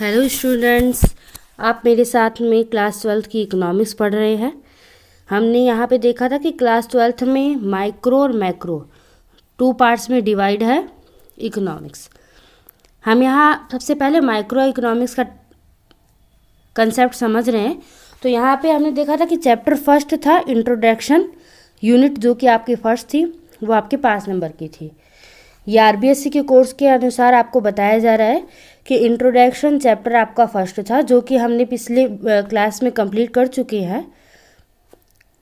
Hello students, आप मेरे साथ में क्लास 12th की इकोनॉमिक्स पढ़ रहे हैं। हमने यहाँ पे देखा था कि क्लास 12th में माइक्रो और मैक्रो 2 पार्ट्स में डिवाइड है इकोनॉमिक्स। हम यहाँ सबसे पहले माइक्रो इकोनॉमिक्स का कंसेप्ट समझ रहे हैं। तो यहाँ पे हमने देखा था कि चैप्टर फर्स्ट था इंट्रोडक्शन यूनिट, जो कि आपकी फर्स्ट थी, वो आपके 5 नंबर की थी। ये आरबीएससी के कोर्स के अनुसार आपको बताया जा रहा है कि इंट्रोडक्शन चैप्टर आपका फर्स्ट था, जो कि हमने पिछले क्लास में कंप्लीट कर चुके हैं।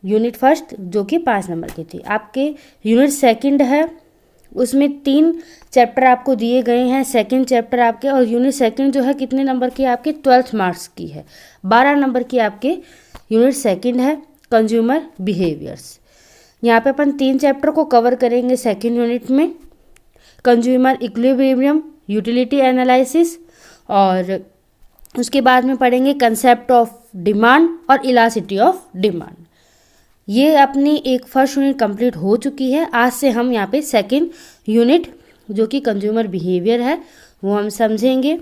यूनिट फर्स्ट जो कि 5 नंबर की थी। आपके यूनिट सेकंड है, उसमें 3 चैप्टर आपको दिए गए हैं। सेकंड चैप्टर आपके, और यूनिट सेकंड जो है कितने नंबर की आपके 12th मार्क्स की है, 12 नंबर की आपके यूनिट सेकंड है, कंज्यूमर बिहेवियर्स। यहाँ पे अपन 3 चैप्टर को कवर करेंगे सेकंड यूनिट में। कंज्यूमर इक्विलिब्रियम, यूटिलिटी एनालिसिस, और उसके बाद में पढ़ेंगे कंसेप्ट ऑफ डिमांड और इलास्टिसिटी ऑफ डिमांड। ये अपनी एक फर्स्ट यूनिट कंप्लीट हो चुकी है। आज से हम यहाँ पे सेकंड यूनिट जो कि कंज्यूमर बिहेवियर है वो हम समझेंगे।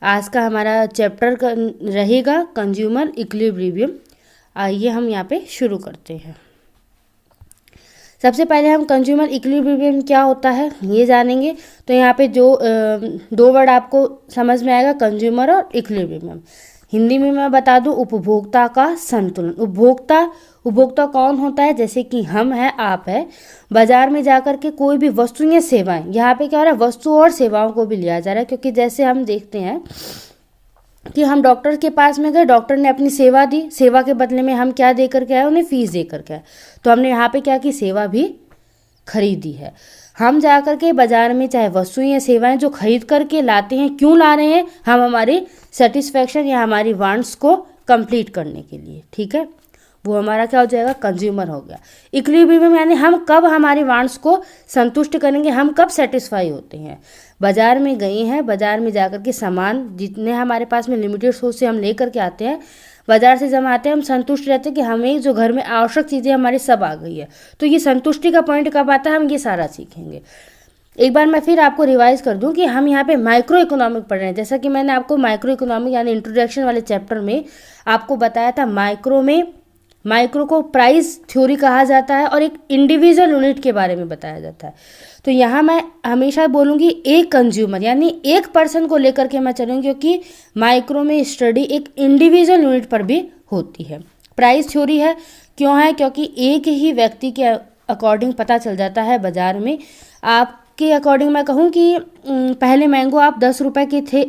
आज का हमारा चैप्टर रहेगा कंज्यूमर इक्विलिब्रियम। आइए हम यहाँ पे शुरू करते हैं। सबसे पहले हम कंज्यूमर इक्विलिब्रियम क्या होता है ये जानेंगे। तो यहाँ पे जो 2 वर्ड आपको समझ में आएगा, कंज्यूमर और इक्विलिब्रियम। हिंदी में मैं बता दूं, उपभोक्ता का संतुलन। उपभोक्ता कौन होता है? जैसे कि हम हैं, आप है, बाजार में जाकर के कोई भी वस्तु या सेवाएं, यहाँ पे क्या हो रहा है, वस्तु और सेवाओं को भी लिया जा रहा है। क्योंकि जैसे हम देखते हैं कि हम डॉक्टर के पास में गए, डॉक्टर ने अपनी सेवा दी, सेवा के बदले में हम क्या दे करके आए, उन्हें फीस दे करके आए। तो हमने यहाँ पे क्या की, सेवा भी खरीदी है। हम जा करके बाजार में चाहे वस्तुएं या सेवाएं जो खरीद करके लाते हैं, क्यों ला रहे हैं? हम हमारी सेटिस्फैक्शन या हमारी वांट्स को कंप्लीट करने के लिए, ठीक है। वो हमारा क्या हो जाएगा, कंज्यूमर हो गया। इक्विलिब्रियम यानी हम कब हमारी वांट्स को संतुष्ट करेंगे, हम कब सेटिस्फाई होते हैं। बाजार में गए हैं, बाजार में जाकर के सामान जितने हमारे पास में लिमिटेड सोर्स से हम लेकर के आते हैं, बाजार से जब आते हैं हम संतुष्ट रहते हैं कि हमें जो घर में आवश्यक चीज़ें हमारी सब आ गई है। तो ये संतुष्टि का पॉइंट कब आता है, हम ये सारा सीखेंगे। एक बार मैं फिर आपको रिवाइज कर दूं कि हम यहाँ पे माइक्रो इकोनॉमिक पढ़ रहे हैं। जैसा कि मैंने आपको माइक्रो इकोनॉमिक यानी इंट्रोडक्शन वाले चैप्टर में आपको बताया था, माइक्रो को प्राइस थ्योरी कहा जाता है और एक इंडिविजुअल यूनिट के बारे में बताया जाता है। तो यहाँ मैं हमेशा बोलूँगी एक कंज्यूमर यानी एक पर्सन को लेकर के मैं चलूँगी, क्योंकि माइक्रो में स्टडी एक इंडिविजुअल यूनिट पर भी होती है। प्राइस थ्योरी है, क्यों है? क्योंकि एक ही व्यक्ति के अकॉर्डिंग पता चल जाता है बाजार में। आपके अकॉर्डिंग मैं कहूँ कि पहले मैंगो आप 10 रुपये के थे,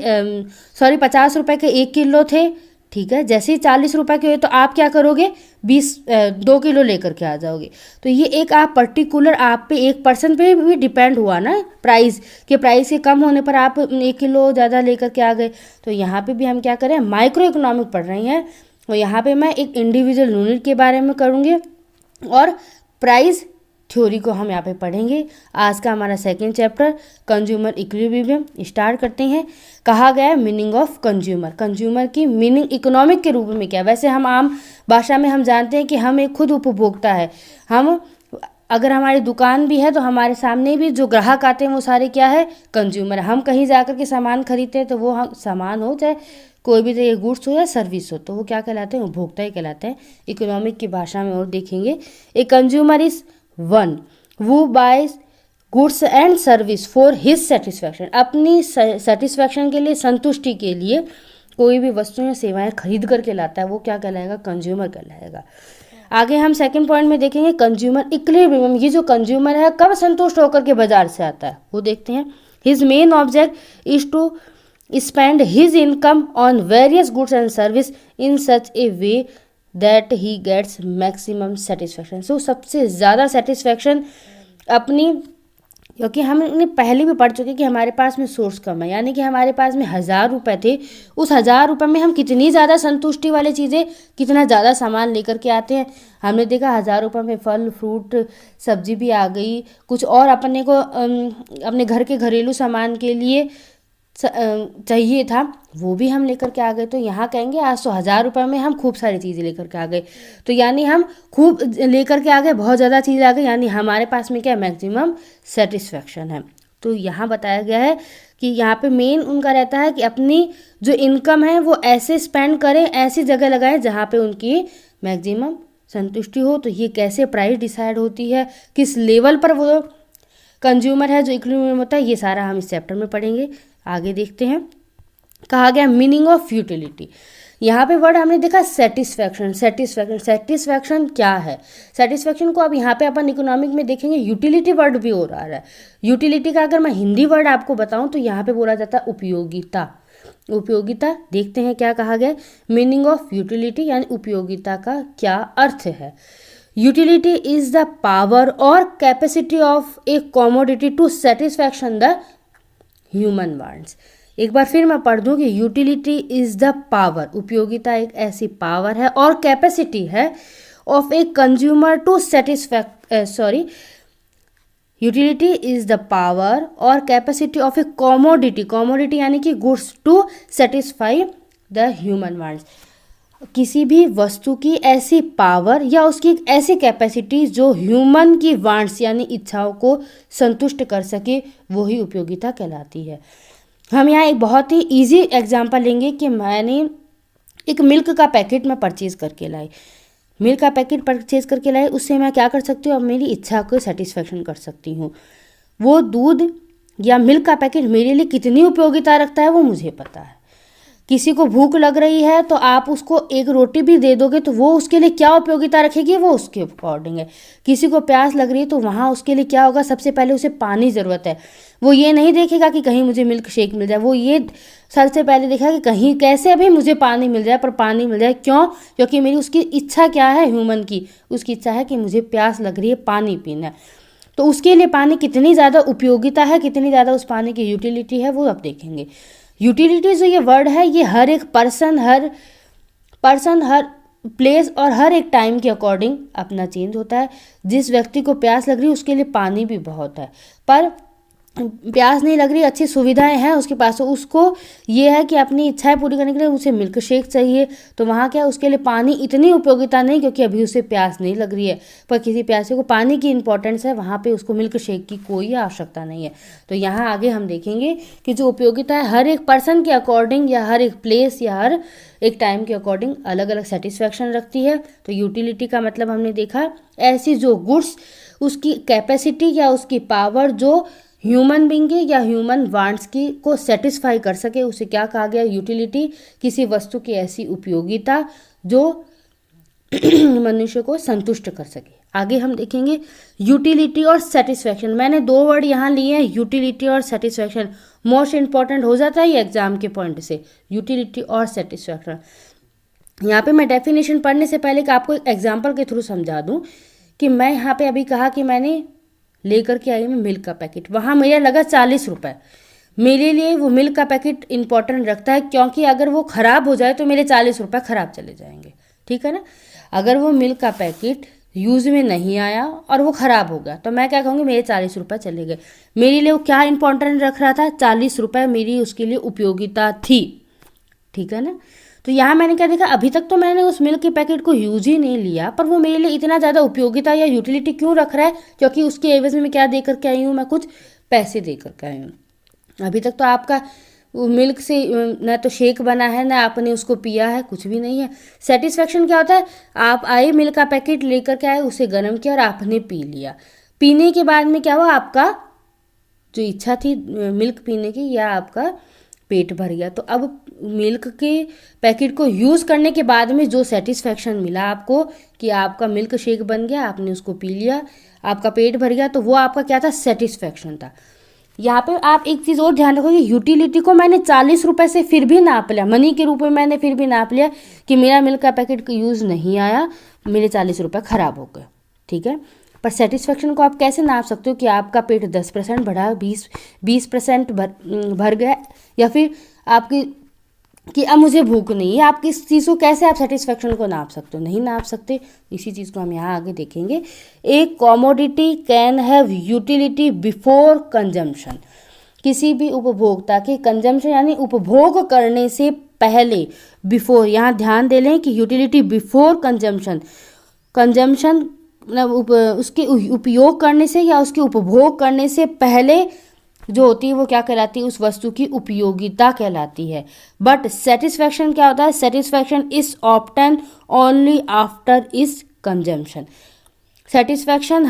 50 रुपये के 1 किलो थे, ठीक है। जैसे ही 40 रुपये के हुए तो आप क्या करोगे, 2 किलो लेकर के आ जाओगे। तो ये एक आप पर्टिकुलर आप पे, एक पर्सन पे भी डिपेंड हुआ ना प्राइस के कम होने पर आप 1 किलो ज़्यादा लेकर के आ गए। तो यहाँ पे भी हम क्या करें, माइक्रो इकोनॉमिक पढ़ रहे हैं। और यहाँ पे मैं एक इंडिविजुअल यूनिट के बारे में करूँगी और प्राइस थ्योरी को हम यहाँ पे पढ़ेंगे। आज का हमारा second chapter consumer equilibrium start करते हैं। कहा गया है मीनिंग ऑफ कंज्यूमर की मीनिंग इकोनॉमिक के रूप में क्या? वैसे हम आम भाषा में हम जानते हैं कि हम एक खुद उपभोक्ता है। हम अगर हमारी दुकान भी है तो हमारे सामने भी जो ग्राहक आते हैं वो सारे क्या है, कंज्यूमर। हम कहीं जाकर के सामान खरीदते हैं तो वो हम सामान हो, चाहे कोई भी तरह गुड्स हो या सर्विस हो, तो वो क्या कहलाते हैं, उपभोक्ता ही कहलाते हैं इकोनॉमिक की भाषा में। और देखेंगे a consumer is one who buys goods and service for his satisfaction. अपनी सेटिस्फैक्शन के लिए, संतुष्टि के लिए कोई भी वस्तु या सेवाएं खरीद करके लाता है, वो क्या कहलाएगा, कंज्यूमर कहलाएगा। आगे हम सेकंड पॉइंट में देखेंगे कंज्यूमर इक्विलिब्रियम। ये जो कंज्यूमर है कब संतुष्ट होकर के बाजार से आता है वो देखते हैं। His main object is to spend his income on various goods and service in such a way that he gets maximum satisfaction. So सबसे ज़्यादा सेटिस्फैक्शन अपनी, क्योंकि हमने पहले भी पढ़ चुके कि हमारे पास में सोर्स कम है, यानी कि हमारे पास में 1000 रुपये थे, उस 1000 रुपये में हम कितनी ज़्यादा संतुष्टि वाली चीज़ें, कितना ज़्यादा सामान लेकर के आते हैं। हमने देखा 1000 रुपये में फल फ्रूट सब्जी भी आ गई, कुछ और अपने को अपने घर के घरेलू सामान के लिए चाहिए था, वो भी हम लेकर के आ गए। तो यहाँ कहेंगे आज तो 1000 रुपये में हम खूब सारी चीज़ें लेकर के आ गए। तो यानी हम खूब लेकर के आ गए, बहुत ज़्यादा चीज़ आ गई, यानी हमारे पास में क्या मैक्सिमम सेटिस्फैक्शन है। तो यहाँ बताया गया है कि यहाँ पे मेन उनका रहता है कि अपनी जो इनकम है वो ऐसे स्पेंड करें, ऐसी जगह लगाएं जहाँ पे उनकी मैक्सिमम संतुष्टि हो। तो ये कैसे प्राइस डिसाइड होती है, किस लेवल पर वो कंज्यूमर है जो इक्विलिब्रियम होता है, ये सारा हम इस चैप्टर में पढ़ेंगे। आगे देखते हैं। कहा गया मीनिंग ऑफ यूटिलिटी। यहाँ पे वर्ड हमने देखा सेटिस्फैक्शन। सेटिस्फैक्शन क्या है? सेटिस्फैक्शन को अब यहाँ पे अपन इकोनॉमिक में देखेंगे, यूटिलिटी वर्ड भी हो रहा है। यूटिलिटी का अगर मैं हिंदी वर्ड आपको बताऊं तो यहाँ पे बोला जाता है उपयोगिता। उपयोगिता देखते हैं क्या कहा गया। मीनिंग ऑफ यूटिलिटी यानी उपयोगिता का क्या अर्थ है। यूटिलिटी इज द पावर और capacity of a commodity to satisfaction the human wants. एक बार फिर मैं पढ़ दूं कि यूटिलिटी इज द पावर, उपयोगिता एक ऐसी पावर है और कैपेसिटी है of a consumer to utility is the power और कैपेसिटी ऑफ ए कॉमोडिटी यानी कि goods to satisfy the human wants. किसी भी वस्तु की ऐसी पावर या उसकी एक ऐसी कैपेसिटी जो ह्यूमन की वांट्स यानी इच्छाओं को संतुष्ट कर सके, वही उपयोगिता कहलाती है। हम यहाँ एक बहुत ही इजी एग्जांपल लेंगे कि मैंने एक मिल्क का पैकेट में परचेज़ करके लाई। मिल्क का पैकेट परचेज़ करके लाई, उससे मैं क्या कर सकती हूँ, अब मेरी इच्छा को सेटिस्फेक्शन कर सकती हूँ। वो दूध या मिल्क का पैकेट मेरे लिए कितनी उपयोगिता रखता है वो मुझे पता है। किसी को भूख लग रही है तो आप उसको एक रोटी भी दे दोगे तो वो उसके लिए क्या उपयोगिता रखेगी, वो उसके अकॉर्डिंग है। किसी को प्यास लग रही है तो वहाँ उसके लिए क्या होगा, सबसे पहले उसे पानी ज़रूरत है। वो ये नहीं देखेगा कि कहीं मुझे मिल्क शेक मिल जाए, वो ये सबसे पहले देखा कि कहीं कैसे भी मुझे पानी मिल जाए, पर पानी मिल जाए। क्यों? क्योंकि मेरी उसकी इच्छा क्या है, ह्यूमन की उसकी इच्छा है कि मुझे प्यास लग रही है, पानी पीना है। तो उसके लिए पानी कितनी ज़्यादा उपयोगिता है, कितनी ज़्यादा उस पानी की यूटिलिटी है, वो अब देखेंगे। यूटिलिटी जो ये वर्ड है ये हर एक पर्सन, हर प्लेस और हर एक टाइम के अकॉर्डिंग अपना चेंज होता है। जिस व्यक्ति को प्यास लग रही है उसके लिए पानी भी बहुत है, पर प्यास नहीं लग रही, अच्छी सुविधाएं हैं उसके पास, तो उसको ये है कि अपनी इच्छाएं पूरी करने के लिए उसे मिल्क शेक चाहिए। तो वहाँ क्या उसके लिए पानी इतनी उपयोगिता नहीं, क्योंकि अभी उसे प्यास नहीं लग रही है। पर किसी प्यासे को पानी की इंपॉर्टेंस है, वहाँ पे उसको मिल्क शेक की कोई आवश्यकता नहीं है। तो यहाँ आगे हम देखेंगे कि जो उपयोगिता है हर एक पर्सन के अकॉर्डिंग या हर एक प्लेस या हर एक टाइम के अकॉर्डिंग अलग अलग सेटिस्फैक्शन रखती है। तो यूटिलिटी का मतलब हमने देखा ऐसी जो गुड्स, उसकी कैपेसिटी या उसकी पावर जो ह्यूमन बीइंग या ह्यूमन वांट्स की को सेटिस्फाई कर सके, उसे क्या कहा गया, यूटिलिटी। किसी वस्तु की ऐसी उपयोगिता जो मनुष्य को संतुष्ट कर सके। आगे हम देखेंगे यूटिलिटी और सेटिस्फैक्शन। मैंने दो वर्ड यहाँ लिए हैं, यूटिलिटी और सेटिस्फैक्शन। मोस्ट इंपॉर्टेंट हो जाता है ये एग्जाम के पॉइंट से, यूटिलिटी और सेटिस्फैक्शन। यहाँ पे मैं डेफिनेशन पढ़ने से पहले कि आपको एक एग्जाम्पल के थ्रू समझा दूँ कि मैं यहाँ पे अभी कहा कि मैंने लेकर के आई मैं मिल्क का पैकेट, वहाँ मेरा लगा 40 रुपये। मेरे लिए वो मिल्क का पैकेट इंपॉर्टेंट रखता है, क्योंकि अगर वो ख़राब हो जाए तो मेरे 40 रुपये ख़राब चले जाएंगे, ठीक है ना। अगर वो मिल्क का पैकेट यूज़ में नहीं आया और वो ख़राब हो गया तो मैं क्या कहूँगी, मेरे 40 रुपये चले गए। मेरे लिए वो क्या इंपॉर्टेंट रख रहा था, 40 रुपये मेरी उसके लिए उपयोगिता थी, ठीक है ना। तो यहाँ मैंने क्या देखा, अभी तक तो मैंने उस मिल्क के पैकेट को यूज ही नहीं लिया, पर वो मेरे लिए इतना ज़्यादा उपयोगिता या यूटिलिटी क्यों रख रहा है, क्योंकि उसके एवज में मैं क्या दे करके आई हूँ, मैं कुछ पैसे दे करके आई हूँ। अभी तक तो आपका वो मिल्क से ना तो शेक बना है ना आपने उसको पिया है, कुछ भी नहीं है। सेटिस्फेक्शन क्या होता है, आप आए मिल्क का पैकेट लेकर के आए, उसे गर्म किया और आपने पी लिया। पीने के बाद में क्या हुआ, आपका जो इच्छा थी मिल्क पीने की या आपका पेट भर गया। तो अब मिल्क के पैकेट को यूज़ करने के बाद में जो सेटिस्फैक्शन मिला आपको कि आपका मिल्क शेक बन गया, आपने उसको पी लिया, आपका पेट भर गया, तो वो आपका क्या था, सेटिस्फैक्शन था। यहाँ पे आप एक चीज़ और ध्यान रखोगे, यूटिलिटी को मैंने 40 रुपये से फिर भी नाप लिया, मनी के रूप में मैंने फिर भी नाप लिया कि मेरा मिल्क का पैकेट यूज़ नहीं आया, मेरे 40 रुपये ख़राब हो गए, ठीक है। पर सेटिस्फेक्शन को आप कैसे नाप सकते हो कि आपका पेट 10% बढ़ा, 20% भर गया, या फिर आपकी कि अब मुझे भूख नहीं है, आप किस चीज़ को कैसे आप सेटिस्फेक्शन को नाप सकते हो, नहीं नाप सकते। इसी चीज़ को हम यहाँ आगे देखेंगे। एक commodity can have utility before consumption. किसी भी उपभोक्ता के कंजम्पशन यानी उपभोग करने से पहले, बिफोर, यहाँ ध्यान दे लें कि यूटिलिटी बिफोर कंजम्पशन, मतलब उसके उपयोग करने से या उसके उपभोग करने से पहले जो होती है वो क्या कहलाती है, उस वस्तु की उपयोगिता कहलाती है। बट सेटिस्फैक्शन क्या होता है, satisfaction is obtain only after is consumption. Satisfaction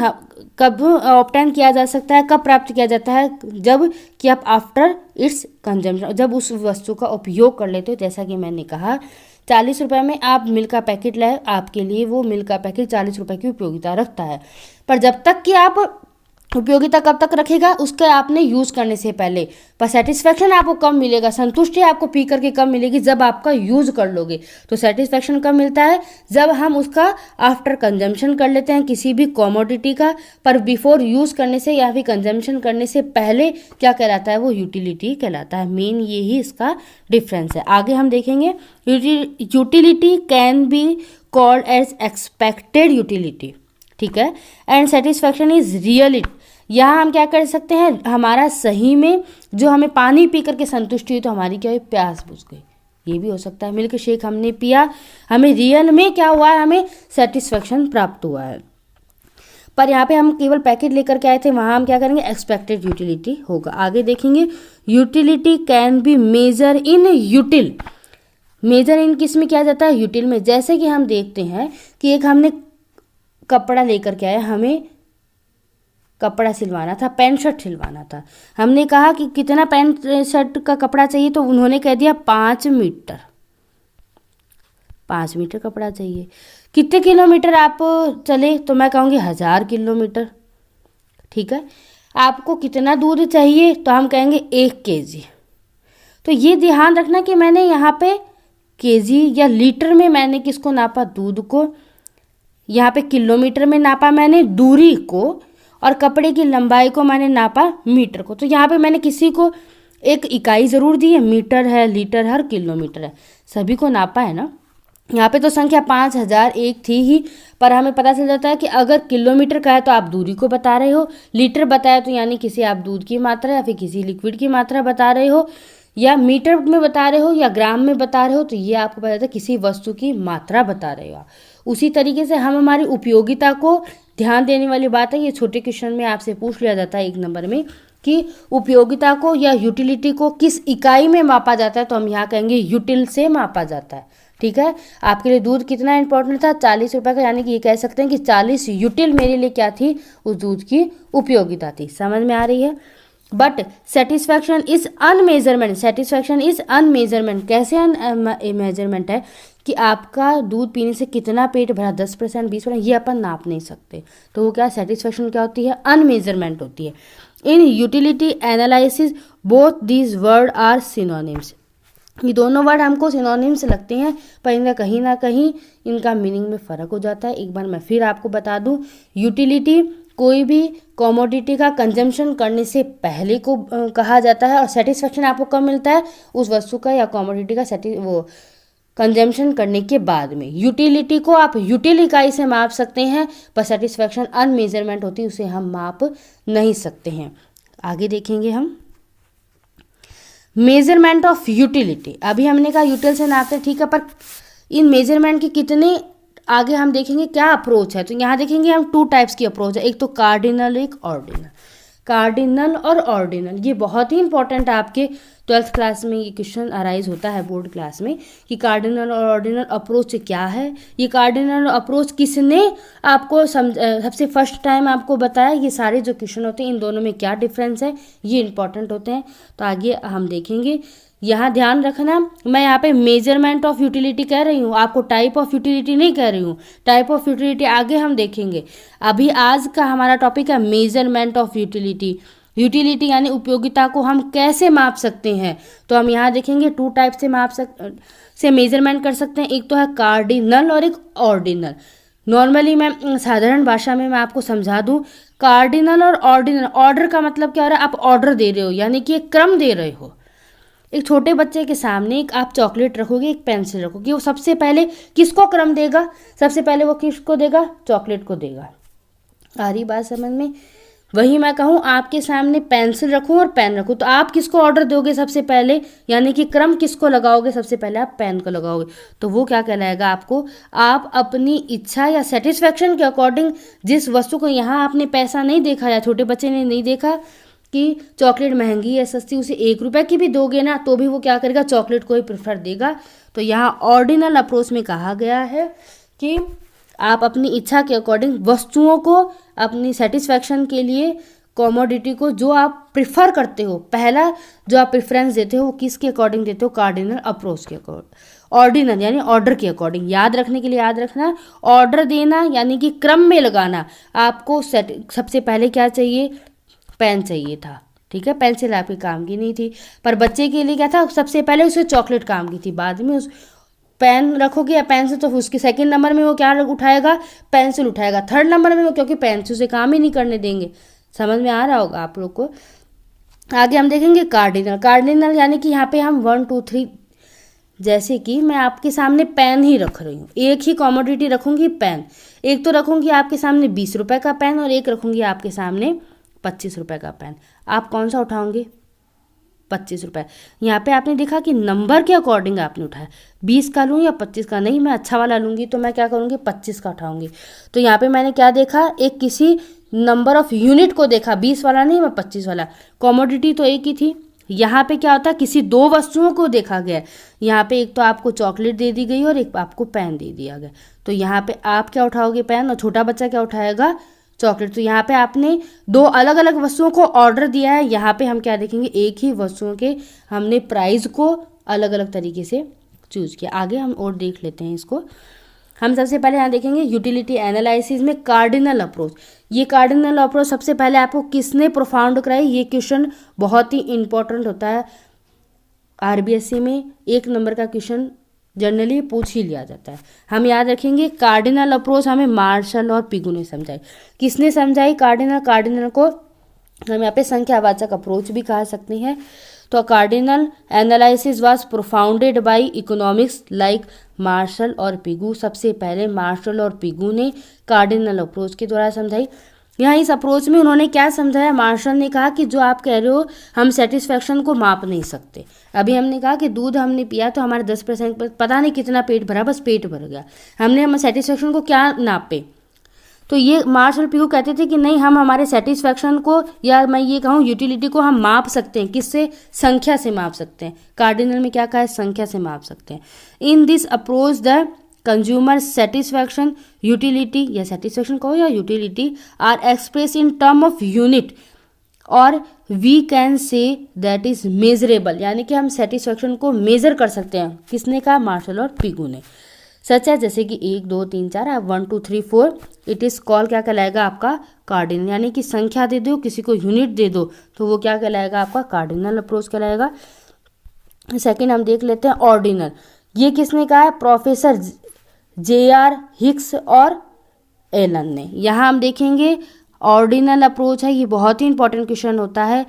कब ऑब्टेन किया जा सकता है, कब प्राप्त किया जाता है, जब कि आप आफ्टर इट्स कंजम्पशन, जब उस वस्तु का उपयोग कर लेते हो। जैसा कि मैंने कहा 40 रुपये में आप मिल्क का पैकेट लाए, आपके लिए वो मिल्क का पैकेट 40 रुपये की उपयोगिता रखता है। पर जब तक कि आप उपयोगिता कब तक रखेगा, उसके आपने यूज़ करने से पहले। पर सेटिस्फैक्शन आपको कब मिलेगा, संतुष्टि आपको पी करके कब मिलेगी, जब आपका यूज़ कर लोगे। तो सेटिस्फैक्शन कब मिलता है, जब हम उसका आफ्टर कंजम्पशन कर लेते हैं किसी भी कॉमोडिटी का, पर बिफोर यूज़ करने से या फिर कंजम्पशन करने से पहले क्या कहलाता है, वो यूटिलिटी कहलाता है। मेन यही इसका डिफरेंस है। आगे हम देखेंगे utility can be called as expected utility, ठीक है, and satisfaction is real it. यहाँ हम क्या कर सकते हैं, हमारा सही में जो हमें पानी पी करके संतुष्टि हुई तो हमारी क्या हुई, प्यास बुझ गई, ये भी हो सकता है। मिल्क शेक हमने पिया, हमें रियल में क्या हुआ है, हमें सेटिस्फैक्शन प्राप्त हुआ है। पर यहाँ पे हम केवल पैकेट लेकर के आए थे, वहाँ हम क्या करेंगे, एक्सपेक्टेड यूटिलिटी होगा। आगे देखेंगे utility can be measure in util. Measure in किस में किया जाता है, यूटिल में। जैसे कि हम देखते हैं कि एक हमने कपड़ा लेकर के आए, हमें कपड़ा सिलवाना था, पैंट शर्ट सिलवाना था। हमने कहा कि कितना पैंट शर्ट का कपड़ा चाहिए, तो उन्होंने कह दिया 5 मीटर, 5 मीटर कपड़ा चाहिए। कितने किलोमीटर आप चले, तो मैं कहूँगी 1000 किलोमीटर, ठीक है। आपको कितना दूध चाहिए, तो हम कहेंगे 1 kg। तो ये ध्यान रखना कि मैंने यहाँ पे केजी या लीटर में मैंने किसको नापा, दूध को। यहाँ पे किलोमीटर में नापा मैंने दूरी को, और कपड़े की लंबाई को मैंने नापा मीटर को। तो यहाँ पे मैंने किसी को एक इकाई ज़रूर दी है, मीटर है, लीटर है और किलोमीटर है, सभी को नापा है ना। यहाँ पे तो संख्या 5001 थी ही, पर हमें पता चल जाता है कि अगर किलोमीटर का है तो आप दूरी को बता रहे हो, लीटर बताया तो यानी किसी आप दूध की मात्रा या फिर किसी लिक्विड की मात्रा बता रहे हो, या मीटर में बता रहे हो या ग्राम में बता रहे हो, तो ये आपको पता चलता है किसी वस्तु की मात्रा बता रहे हो। उसी तरीके से हम हमारी उपयोगिता को ध्यान देने वाली बात है, ये छोटे क्वेश्चन में आपसे पूछ लिया जाता है 1 नंबर में कि उपयोगिता को या यूटिलिटी को किस इकाई में मापा जाता है, तो हम यहाँ कहेंगे यूटिल से मापा जाता है, ठीक है। आपके लिए दूध कितना इंपॉर्टेंट था, 40 रुपये का, यानी कि ये कह सकते हैं कि 40 यूटिल मेरे लिए क्या थी, उस दूध की उपयोगिता थी। समझ में आ रही है। But satisfaction is unmeasurement, satisfaction is unmeasurement. कैसे मेजरमेंट है कि आपका दूध पीने से कितना पेट भरा, 10%, 20%, ये अपन नाप नहीं सकते। तो वो क्या, सेटिस्फैक्शन क्या होती है, अनमेजरमेंट होती है। In utility analysis both these word are synonyms. ये दोनों वर्ड हमको सिनोनिम्स लगते हैं, पर इनका कहीं ना कहीं इनका मीनिंग में फ़र्क हो जाता है। एक बार मैं फिर आपको बता दूं, यूटिलिटी कोई भी कमोडिटी का कंजम्पशन करने से पहले को कहा जाता है, और सेटिस्फैक्शन आपको कब मिलता है, उस वस्तु का या कमोडिटी का वो कंजम्पशन करने के बाद में। यूटिलिटी को आप यूटिल इकाई से माप सकते हैं, पर सेटिस्फैक्शन अनमेजरमेंट होती है, उसे हम माप नहीं सकते हैं। आगे देखेंगे हम मेजरमेंट ऑफ यूटिलिटी। अभी हमने कहा यूटिल से नापते, ठीक है, पर इन मेजरमेंट के कितने आगे हम देखेंगे क्या अप्रोच है। तो यहाँ देखेंगे हम 2 टाइप्स की अप्रोच है, एक तो कार्डिनल, एक ऑर्डिनल। कार्डिनल और ऑर्डिनल ये बहुत ही इंपॉर्टेंट है, आपके 12th क्लास में ये क्वेश्चन अराइज होता है बोर्ड क्लास में कि कार्डिनल और ऑर्डिनल अप्रोच क्या है। ये कार्डिनल अप्रोच किसने आपको सबसे फर्स्ट टाइम आपको बताया, ये सारे जो क्वेश्चन होते हैं इन दोनों में क्या डिफरेंस है, ये इंपॉर्टेंट होते हैं। तो आगे हम देखेंगे। यहाँ ध्यान रखना, मैं यहाँ पे मेजरमेंट ऑफ यूटिलिटी कह रही हूँ, आपको टाइप ऑफ यूटिलिटी नहीं कह रही हूँ। टाइप ऑफ यूटिलिटी आगे हम देखेंगे। अभी आज का हमारा टॉपिक है मेजरमेंट ऑफ यूटिलिटी। यूटिलिटी यानी उपयोगिता को हम कैसे माप सकते हैं, तो हम यहाँ देखेंगे 2 टाइप से मेजरमेंट कर सकते हैं। एक तो है कार्डिनल और एक ऑर्डिनल। नॉर्मली मैं साधारण भाषा में मैं आपको समझा दूँ, कार्डिनल और ऑर्डिनल, ऑर्डर का मतलब क्या हो रहा है, आप ऑर्डर दे रहे हो, यानी कि एक क्रम दे रहे हो। एक छोटे बच्चे के सामने एक आप चॉकलेट रखोगे, एक पेंसिल रखोगे, वो सबसे पहले किसको क्रम देगा, सबसे पहले वो किसको देगा, चॉकलेट को देगा। आ रही बात समझ में। वही मैं कहूँ आपके सामने पेंसिल रखूँ और पेन रखूँ, तो आप किसको ऑर्डर दोगे सबसे पहले, यानी कि क्रम किसको लगाओगे, सबसे पहले आप पेन को लगाओगे। तो वो क्या कहलाएगा, आपको आप अपनी इच्छा या सेटिस्फैक्शन के अकॉर्डिंग जिस वस्तु को, यहाँ आपने पैसा नहीं देखा या छोटे बच्चे ने नहीं देखा, कि चॉकलेट महंगी है सस्ती, उसे 1 रुपये की भी दोगे ना तो भी वो क्या करेगा, चॉकलेट को ही प्रेफर देगा। तो यहाँ ऑर्डिनल अप्रोच में कहा गया है कि आप अपनी इच्छा के अकॉर्डिंग वस्तुओं को अपनी सेटिस्फैक्शन के लिए, कॉमोडिटी को जो आप प्रिफर करते हो, पहला जो आप प्रेफरेंस देते हो वो किसके अकॉर्डिंग देते हो, कार्डिनल अप्रोच के अकॉर्डिंग। ऑर्डिनल यानी ऑर्डर के अकॉर्डिंग, याद रखने के लिए याद रखना, ऑर्डर देना यानी कि क्रम में लगाना। आपको सबसे पहले क्या चाहिए, पेन चाहिए था, ठीक है, पेंसिल आपके काम की नहीं थी। पर बच्चे के लिए क्या था, सबसे पहले उसे चॉकलेट काम की थी, बाद में उस पेन रखोगे या पेंसिल तो उसके सेकंड नंबर में वो क्या उठाएगा, पेंसिल उठाएगा। थर्ड नंबर में वो क्योंकि पेंसिल से काम ही नहीं करने देंगे। समझ में आ रहा होगा आप लोग को। आगे हम देखेंगे कार्डिनल। कार्डिनल यानी कि यहाँ पे हम 1 2 3, जैसे कि मैं आपके सामने पेन ही रख रही हूँ, एक ही कॉमोडिटी रखूँगी पेन। एक तो रखूँगी आपके सामने 20 रुपये का पेन और एक रखूँगी आपके सामने 25 रुपये का पेन। आप कौन सा उठाओगे, 25 रुपये। यहाँ पे आपने देखा कि नंबर के अकॉर्डिंग आपने उठाया, 20 का लूँ या 25 का, नहीं मैं अच्छा वाला लूँगी तो मैं क्या करूँगी, 25 का उठाऊँगी। तो यहाँ पे मैंने क्या देखा, एक किसी नंबर ऑफ यूनिट को देखा, 20 वाला नहीं, मैं 25 वाला। कॉमोडिटी तो एक ही थी। यहाँ पे क्या होता है, किसी दो वस्तुओं को देखा गया। यहाँ पे एक तो आपको चॉकलेट दे दी गई और एक आपको पेन दे दिया गया। तो यहाँ पे आप क्या उठाओगे, पेन, और छोटा बच्चा क्या उठाएगा, चॉकलेट। तो यहाँ पे आपने दो अलग अलग वस्तुओं को ऑर्डर दिया है। यहाँ पे हम क्या देखेंगे, एक ही वस्तुओं के हमने प्राइस को अलग अलग तरीके से चूज किया। आगे हम और देख लेते हैं इसको। हम सबसे पहले यहाँ देखेंगे यूटिलिटी एनालिसिस में कार्डिनल अप्रोच। ये कार्डिनल अप्रोच सबसे पहले आपको किसने प्रोफाउंड कराई, ये क्वेश्चन बहुत ही इंपॉर्टेंट होता है। आरबीएससी में 1 नंबर का क्वेश्चन जनरली पूछ ही लिया जाता है। हम याद रखेंगे कार्डिनल अप्रोच हमें मार्शल और पिगू ने समझाई। किसने समझाई कार्डिनल को हम यहाँ पे संख्यावाचक अप्रोच भी कह सकते हैं। तो cardinal analysis was profounded by economics like Marshall और पिगू। सबसे पहले मार्शल और पिगू ने कार्डिनल अप्रोच के द्वारा समझाई। यहाँ इस अप्रोच में उन्होंने क्या समझाया, मार्शल ने कहा कि जो आप कह रहे हो हम सेटिस्फैक्शन को माप नहीं सकते। अभी हमने कहा कि दूध हमने पिया तो हमारे 10% पता नहीं कितना पेट भरा, बस पेट भर गया, हम सेटिस्फैक्शन को क्या नापे। तो ये मार्शल पिगू कहते थे कि नहीं, हम हमारे सेटिस्फैक्शन को, या मैं ये कहूँ यूटिलिटी को हम माप सकते हैं। किससे, संख्या से माप सकते हैं। कार्डिनल में क्या कहा है, संख्या से माप सकते हैं। In this approach the consumer satisfaction, utility या सेटिस्फैक्शन कहो या utility are express in term of unit और we can say that is measurable, यानी कि हम सेटिस्फैक्शन को मेजर कर सकते हैं। किसने कहा, मार्शल और पिगू ने। सच है, जैसे कि 1 2 3 4, आप 1 2 3 4, इट इज कॉल क्या कहलाएगा आपका, कार्डिनल। यानी कि संख्या दे दो, किसी को यूनिट दे दो तो वो क्या कहलाएगा आपका, कार्डिनल अप्रोच कहलाएगा। सेकेंड हम देख लेते हैं ऑर्डिनल। ये किसने कहा है, प्रोफेसर JR हिक्स और एलन ने। यहाँ हम देखेंगे ऑर्डिनल अप्रोच है, ये बहुत ही इंपॉर्टेंट क्वेश्चन होता है।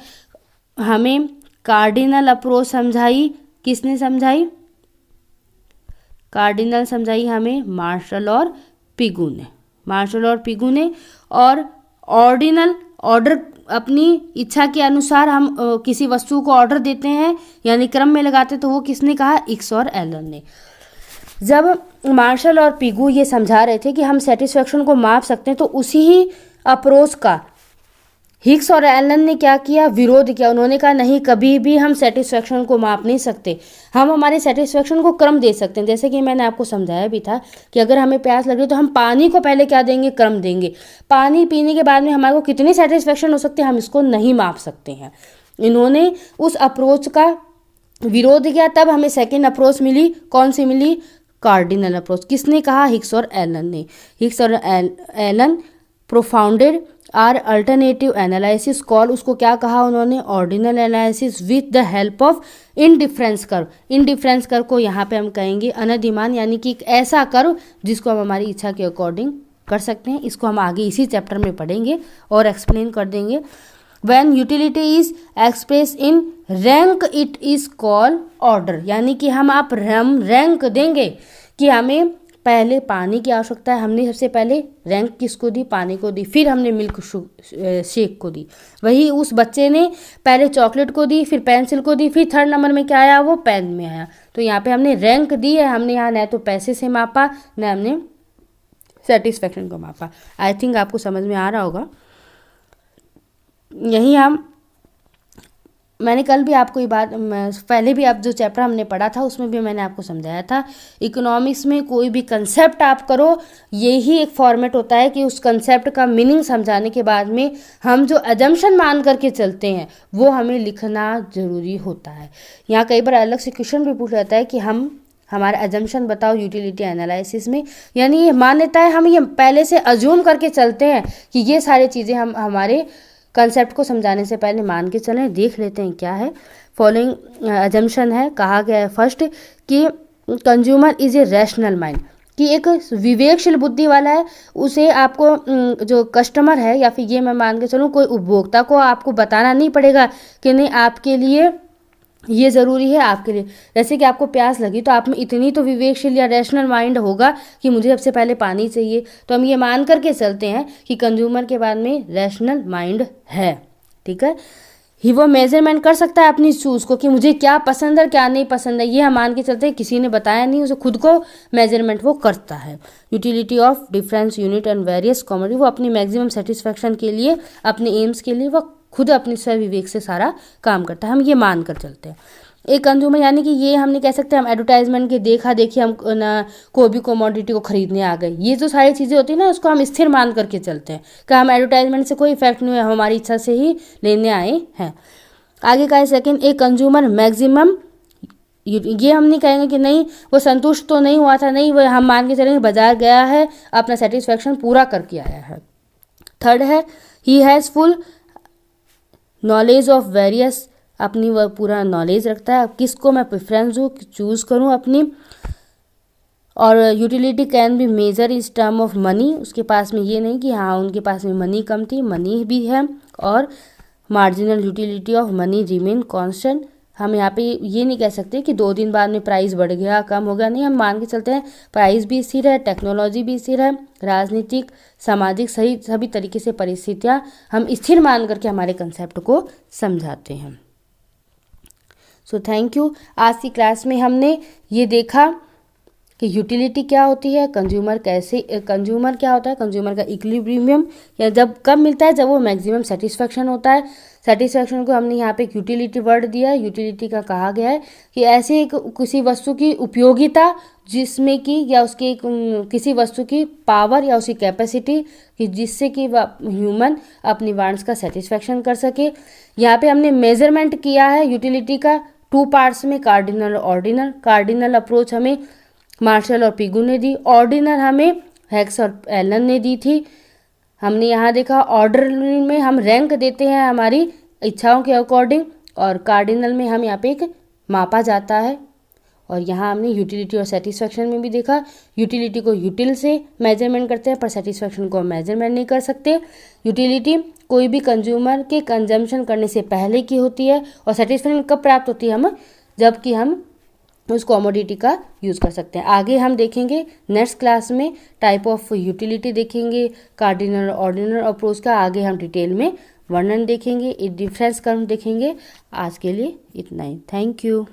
हमें कार्डिनल अप्रोच समझाई, किसने समझाई, कार्डिनल समझाई हमें मार्शल और पिगू ने। और ऑर्डिनल, ऑर्डर अपनी इच्छा के अनुसार हम किसी वस्तु को ऑर्डर देते हैं यानी क्रम में लगाते, तो वो किसने कहा, हिक्स और एलन ने। जब मार्शल और पिगू ये समझा रहे थे कि हम सेटिस्फैक्शन को माप सकते हैं, तो उसी ही अप्रोच का हिक्स और एलन ने क्या किया, विरोध किया। उन्होंने कहा नहीं, कभी भी हम सेटिस्फैक्शन को माप नहीं सकते, हम हमारे सेटिस्फैक्शन को क्रम दे सकते हैं। जैसे कि मैंने आपको समझाया भी था कि अगर हमें प्यास लग रही है तो हम पानी को पहले क्या देंगे, क्रम देंगे। पानी पीने के बाद में हमारे को कितनी सेटिस्फैक्शन हो सकती है, हम इसको नहीं माप सकते हैं। इन्होंने उस अप्रोच का विरोध किया, तब हमें सेकेंड अप्रोच मिली। कौन सी मिली, कार्डिनल अप्रोच। किसने कहा, हिक्स और एलन ने। हिक्स और Allen profounded are alternative analysis call, उसको क्या कहा उन्होंने, ordinal analysis with the help of indifference curve. Indifference curve को यहाँ पे हम कहेंगे अनधिमान, यानी कि एक ऐसा कर्व जिसको हम हमारी इच्छा के अकॉर्डिंग कर सकते हैं। इसको हम आगे इसी चैप्टर में पढ़ेंगे और एक्सप्लेन कर देंगे। When utility is express in rank it is called order, यानी कि हम रैंक देंगे कि हमें पहले पानी की आवश्यकता है, हमने सबसे पहले रैंक किसको दी, पानी को दी, फिर हमने मिल्क शेक को दी। वही उस बच्चे ने पहले चॉकलेट को दी, फिर पेंसिल को दी, फिर थर्ड नंबर में क्या आया, वो पेन में आया। तो यहाँ पे हमने रैंक दी है, हमने यहाँ न तो पैसे से मापा न हमने सेटिस्फैक्शन को मापा। आई थिंक आपको समझ में आ रहा होगा। यही हम मैंने कल भी आपको ये बात पहले भी आप जो चैप्टर हमने पढ़ा था उसमें भी मैंने आपको समझाया था, इकोनॉमिक्स में कोई भी कंसेप्ट आप करो, यही एक फॉर्मेट होता है कि उस कंसेप्ट का मीनिंग समझाने के बाद में हम जो अजम्पशन मान करके चलते हैं वो हमें लिखना ज़रूरी होता है। यहाँ कई बार अलग से क्वेश्चन भी पूछ जाता है कि हमारा अजम्पशन बताओ यूटिलिटी एनालिसिस में, यानी ये मान्यता है, हम ये पहले से अज्यूम करके चलते हैं कि ये सारी चीज़ें हम हमारे कंसेप्ट को समझाने से पहले मान के चलें। देख लेते हैं क्या है। फॉलोइंग अजम्पशन है, कहा गया है फर्स्ट कि consumer is a rational mind, कि एक विवेकशील बुद्धि वाला है। उसे आपको जो कस्टमर है या फिर ये मैं मान के चलूँ कोई उपभोक्ता को आपको बताना नहीं पड़ेगा कि नहीं आपके लिए ये ज़रूरी है, आपके लिए जैसे कि आपको प्यास लगी तो आप में इतनी तो विवेकशील या रैशनल माइंड होगा कि मुझे सबसे पहले पानी चाहिए, तो हम ये मान करके चलते हैं कि कंज्यूमर के बाद में रैशनल माइंड है। ठीक है, ही वो मेजरमेंट कर सकता है अपनी चूज़ को कि मुझे क्या पसंद है क्या नहीं पसंद है, ये हम मान के चलते हैं, किसी ने बताया नहीं, उसे खुद को मेजरमेंट वो करता है। Utility of difference unit and various commodity, वो अपनी मैक्सिमम सेटिस्फैक्शन के लिए, अपने एम्स के लिए वो खुद अपनी स्वविवेक से सारा काम करता है, हम ये मान कर चलते हैं। एक कंज्यूमर यानी कि ये हम नहीं कह सकते हम एडवर्टाइजमेंट के देखा देखी हम ना कोई भी कमोडिटी को खरीदने आ गए, ये जो सारी चीज़ें होती है ना उसको हम स्थिर मान करके चलते हैं कि हम एडवर्टाइजमेंट से कोई इफेक्ट नहीं हुआ, हमारी इच्छा से ही लेने आए हैं। आगे का है सेकंड, एक कंज्यूमर मैक्सिमम, ये हम नहीं कहेंगे कि नहीं वो संतुष्ट तो नहीं हुआ था, नहीं वो हम मान के चलेंगे बाजार गया है अपना सेटिस्फेक्शन पूरा करके आया है। थर्ड है he has full knowledge of various, अपनी वह पूरा नॉलेज रखता है, किसको मैं प्रेफरेंस दूँ चूज़ करूँ अपनी। और यूटिलिटी कैन बी मेजर इस टर्म ऑफ मनी, उसके पास में ये नहीं कि हाँ उनके पास में मनी कम थी, मनी भी है। और marginal utility of money remain constant, हम यहाँ पे ये नहीं कह सकते कि 2 दिन बाद में प्राइस बढ़ गया कम हो गया, नहीं, हम मान के चलते हैं प्राइस भी स्थिर है, टेक्नोलॉजी भी स्थिर है, राजनीतिक सामाजिक सभी तरीके से परिस्थितियाँ हम स्थिर मान करके हमारे कंसेप्ट को समझाते हैं। So thank you. आज की क्लास में हमने ये देखा कि यूटिलिटी क्या होती है, कंज्यूमर क्या होता है, कंज्यूमर का इक्विलिब्रियम या जब कब मिलता है, जब वो मैक्सिमम सेटिस्फेक्शन होता है। सेटिस्फेक्शन को हमने यहाँ पे एक यूटिलिटी वर्ड दिया है। यूटिलिटी का कहा गया है कि ऐसे किसी वस्तु की उपयोगिता जिसमें कि या उसकी किसी वस्तु की पावर या उसकी कैपेसिटी कि जिससे कि ह्यूमन अपनी वांट्स का सेटिस्फेक्शन कर सके। यहाँ पे हमने मेजरमेंट किया है यूटिलिटी का 2 पार्ट्स में, कार्डिनल और ऑर्डिनल। कार्डिनल अप्रोच हमें मार्शल और पिगू ने दी, ऑर्डिनल हमें हेक्स और एलन ने दी थी। हमने यहाँ देखा ऑर्डर में हम रैंक देते हैं हमारी इच्छाओं के अकॉर्डिंग, और कार्डिनल में हम यहाँ पे एक मापा जाता है। और यहाँ हमने यूटिलिटी और सेटिस्फेक्शन में भी देखा, यूटिलिटी को यूटिल से मेजरमेंट करते हैं पर सेटिस्फेक्शन को मेजरमेंट नहीं कर सकते। यूटिलिटी कोई भी कंज्यूमर के कंजम्पशन करने से पहले की होती है, और सेटिस्फेक्शन कब प्राप्त होती है, जबकि हम उस कॉमोडिटी का यूज़ कर सकते हैं। आगे हम देखेंगे नेक्स्ट क्लास में टाइप ऑफ यूटिलिटी देखेंगे, कार्डिनल और ऑर्डिनल अप्रोच का आगे हम डिटेल में वर्णन देखेंगे, डिफरेंस कर्व देखेंगे। आज के लिए इतना ही, थैंक यू।